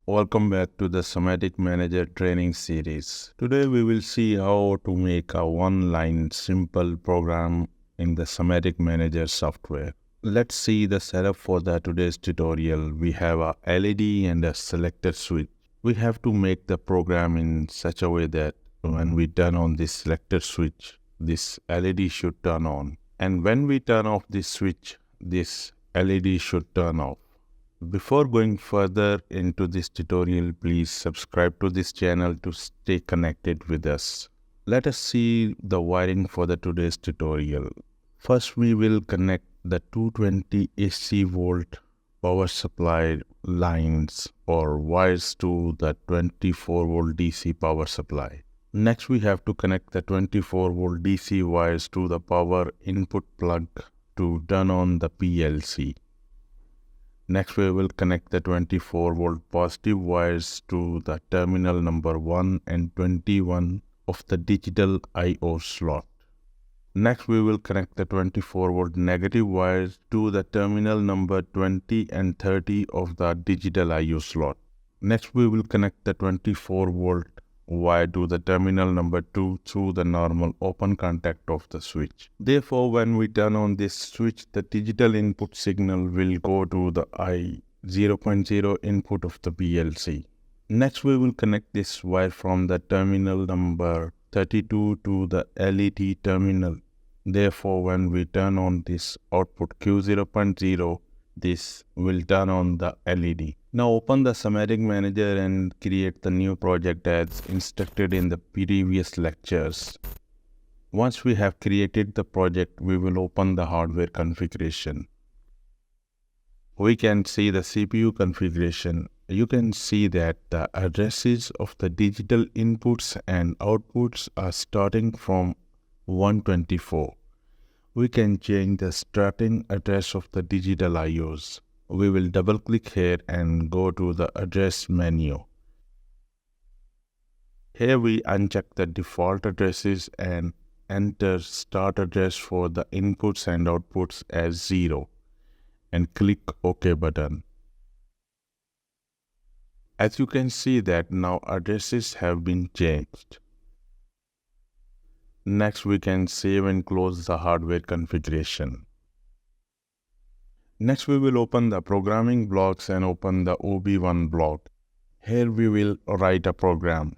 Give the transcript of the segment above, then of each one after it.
Welcome back to the Simatic Manager training series. Today we will see how to make a one-line simple program in the Simatic Manager software. Let's see the setup for today's tutorial. We have a LED and a selector switch. We have to make the program in such a way that when we turn on this selector switch, this LED should turn on. And when we turn off this switch, this LED should turn off. Before going further into this tutorial, please subscribe to this channel to stay connected with us. Let us see the wiring for today's tutorial. First, we will connect the 220 AC volt power supply lines or wires to the 24 volt DC power supply. Next, we have to connect the 24 volt DC wires to the power input plug to turn on the PLC. Next, we will connect the 24 volt positive wires to the terminal number 1 and 21 of the digital I/O slot. Next, we will connect the 24 volt negative wires to the terminal number 20 and 30 of the digital I/O slot. Next, we will connect the 24 volt wire to the terminal number 2 through the normal open contact of the switch. Therefore, when we turn on this switch, the digital input signal will go to the I0.0 input of the PLC. Next, we will connect this wire from the terminal number 32 to the LED terminal. Therefore, when we turn on this output Q0.0, this will turn on the LED. Now open the Simatic Manager and create the new project as instructed in the previous lectures. Once we have created the project, we will open the hardware configuration. We can see the CPU configuration. You can see that the addresses of the digital inputs and outputs are starting from 124. We can change the starting address of the digital I/Os. We will double click here and go to the address menu. Here we uncheck the default addresses and enter start address for the inputs and outputs as 0 and click OK button. As you can see that now addresses have been changed. Next, we can save and close the hardware configuration. Next, we will open the programming blocks and open the OB1 block. Here we will write a program.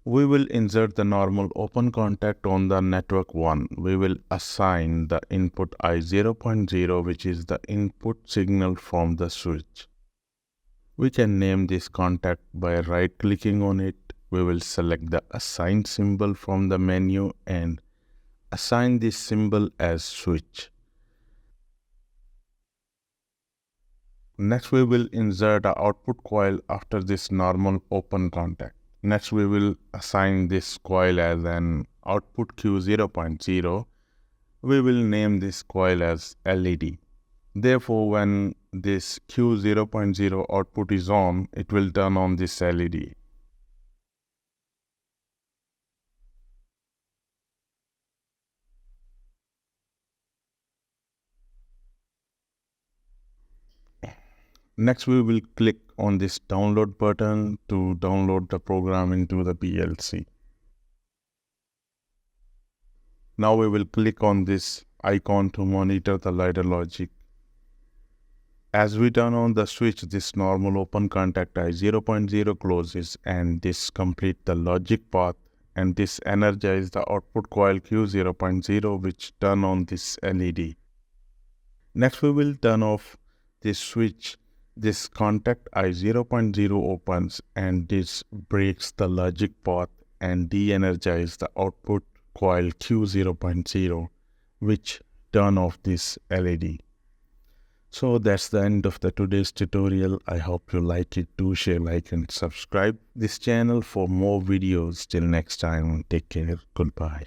We will insert the normal open contact on the network 1. We will assign the input I0.0, which is the input signal from the switch. We can name this contact by right-clicking on it. We will select the assign symbol from the menu and assign this symbol as switch. Next, we will insert an output coil after this normal open contact. Next, we will assign this coil as an output Q0.0. We will name this coil as LED. Therefore, when this Q0.0 output is on, it will turn on this LED. Next, we will click on this download button to download the program into the PLC. Now we will click on this icon to monitor the ladder logic. As we turn on the switch, this normal open contact I0.0 closes and this complete the logic path, and this energize the output coil Q0.0 which turn on this LED. Next, we will turn off this switch. This contact I0.0 opens and this breaks the logic path and de-energize the output coil Q0.0 which turn off this LED. So that's the end of today's tutorial. I hope you like it. Do share, like and subscribe this channel for more videos. Till next time, take care. Goodbye.